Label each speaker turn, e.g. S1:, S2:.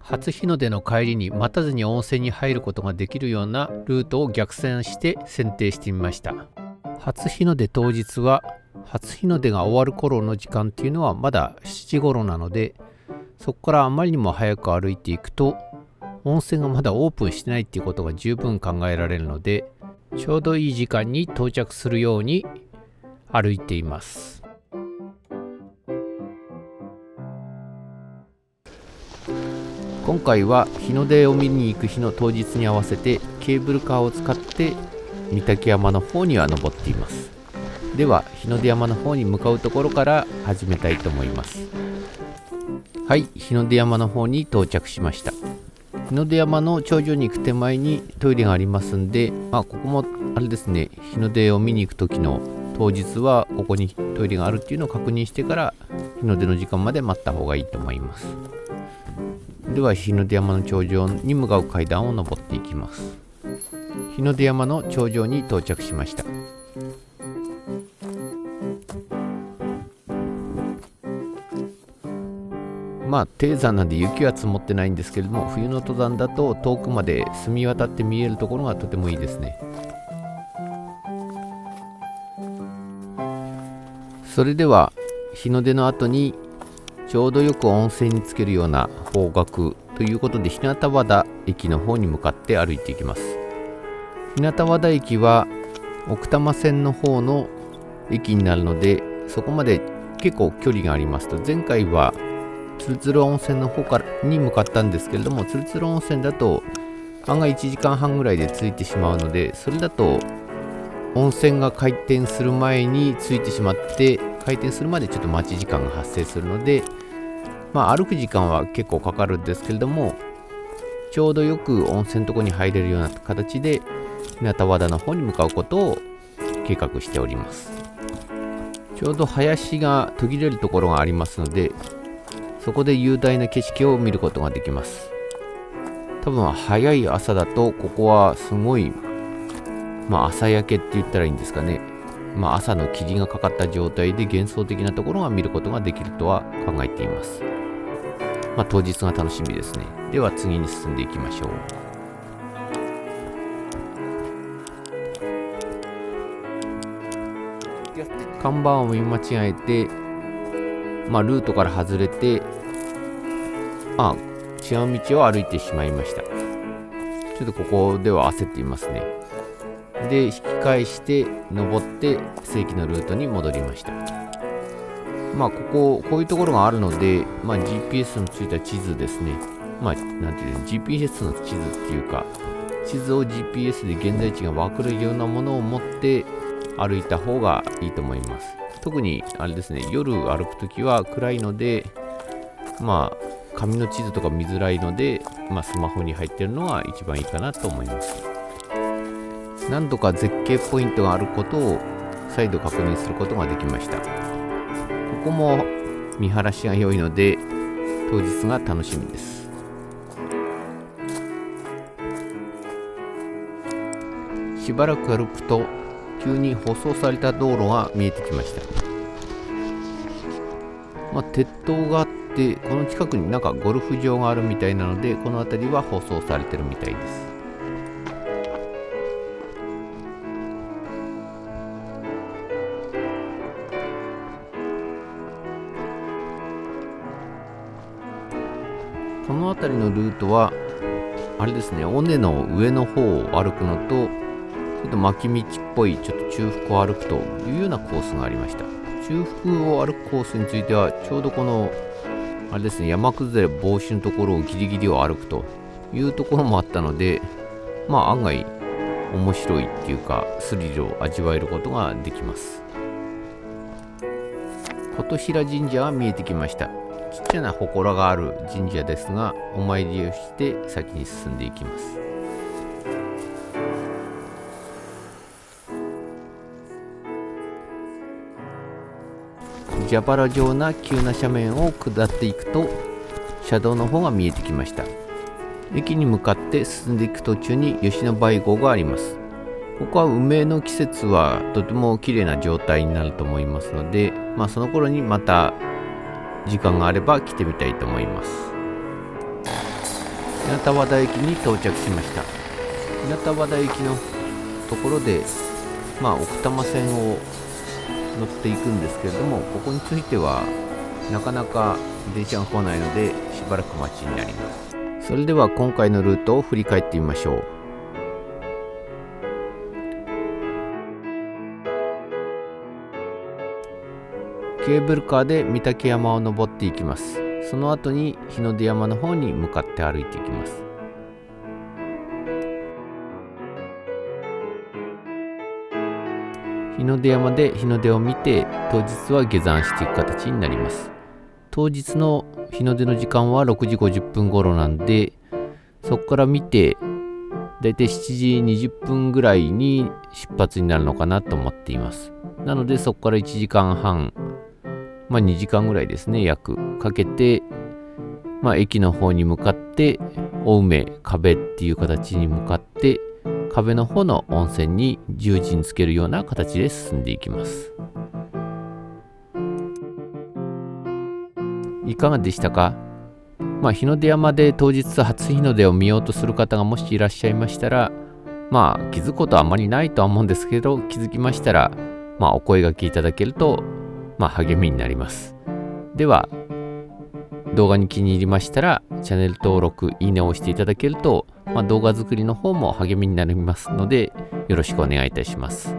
S1: 初日の出の帰りに待たずに温泉に入ることができるようなルートを逆算して選定してみました。初日の出当日は初日の出が終わる頃の時間っていうのはまだ7時頃なので、そこからあまりにも早く歩いていくと温泉がまだオープンしてないっていうことが十分考えられるので、ちょうどいい時間に到着するように歩いています。今回は日の出を見に行く日の当日に合わせてケーブルカーを使って御嶽山の方には登っています。では日の出山の方に向かうところから始めたいと思います。はい、日の出山の方に到着しました。日の出山の頂上に行く手前にトイレがありますんで、ここもあれですね、日の出を見に行く時の当日はここにトイレがあるっていうのを確認してから日の出の時間まで待った方がいいと思います。では日の出山の頂上に向かう階段を登っていきます。日の出山の頂上に到着しました。低山なんで雪は積もってないんですけれども、冬の登山だと遠くまで澄み渡って見えるところがとてもいいですね。それでは日の出の後にちょうどよく温泉につけるような方角ということで、日向和田駅の方に向かって歩いていきます。日向和田駅は奥多摩線の方の駅になるので、そこまで結構距離がありますと、前回はつるつる温泉の方に向かったんですけれども、つるつる温泉だと案外1時間半ぐらいで着いてしまうので、それだと温泉が開店する前に着いてしまって、開店するまでちょっと待ち時間が発生するので、歩く時間は結構かかるんですけれども、ちょうどよく温泉のとこに入れるような形で日向和田の方に向かうことを計画しております。ちょうど林が途切れるところがありますので、そこで雄大な景色を見ることができます。多分早い朝だとここはすごい、朝焼けって言ったらいいんですかね。朝の霧がかかった状態で幻想的なところが見ることができるとは考えています。当日が楽しみですね。では次に進んでいきましょう。看板を見間違えて、ルートから外れて、違う道を歩いてしまいました。ちょっとここでは焦っていますね。で、引き返して登って正規のルートに戻りました。こういうところがあるので、GPS のついた地図ですね。なんていうの、GPS の地図っていうか、地図を GPS で現在地が分かるようなものを持って歩いた方がいいと思います。特にあれですね、夜歩くときは暗いので、紙の地図とか見づらいので、スマホに入ってるのが一番いいかなと思います。何度か絶景ポイントがあることを再度確認することができました。ここも見晴らしが良いので当日が楽しみです。しばらく歩くと急に舗装された道路が見えてきました。鉄塔があって、この近くになんかゴルフ場があるみたいなので、この辺りは舗装されてるみたいです。この辺りのルートはあれですね、尾根の上の方を歩くのと、ちょっと巻き道っぽいちょっと中腹を歩くというようなコースがありました。中腹を歩くコースについては、ちょうどこのあれですね、山崩れ防止のところをギリギリを歩くというところもあったので、案外面白いっていうかスリルを味わえることができます。琴平神社が見えてきました。ちっちゃな祠がある神社ですが、お参りをして先に進んでいきます。蛇腹状な急な斜面を下っていくと車道の方が見えてきました。駅に向かって進んでいく途中に吉野梅郷があります。ここは梅の季節はとても綺麗な状態になると思いますので、その頃にまた時間があれば来てみたいと思います。日向和田駅に到着しました。日向和田駅のところで奥多摩線を乗っていくんですけれども、ここについてはなかなか電車が来ないのでしばらく待ちになります。それでは今回のルートを振り返ってみましょう。ケーブルカーで御嶽山を登っていきます。その後に日の出山の方に向かって歩いていきます。日の出山で日の出を見て、当日は下山していく形になります。当日の日の出の時間は6時50分頃なんで、そこから見てだいたい7時20分ぐらいに出発になるのかなと思っています。なのでそこから1時間半、2時間ぐらいですね、約かけて、駅の方に向かって青梅壁っていう形に向かって、壁の方の温泉に十字につけるような形で進んでいきます。いかがでしたか？日の出山で当日初日の出を見ようとする方がもしいらっしゃいましたら、気づくことはあまりないとは思うんですけど、気づきましたらお声掛けいただけると励みになります。では動画に気に入りましたらチャンネル登録、いいねを押していただけると、動画作りの方も励みになりますのでよろしくお願いいたします。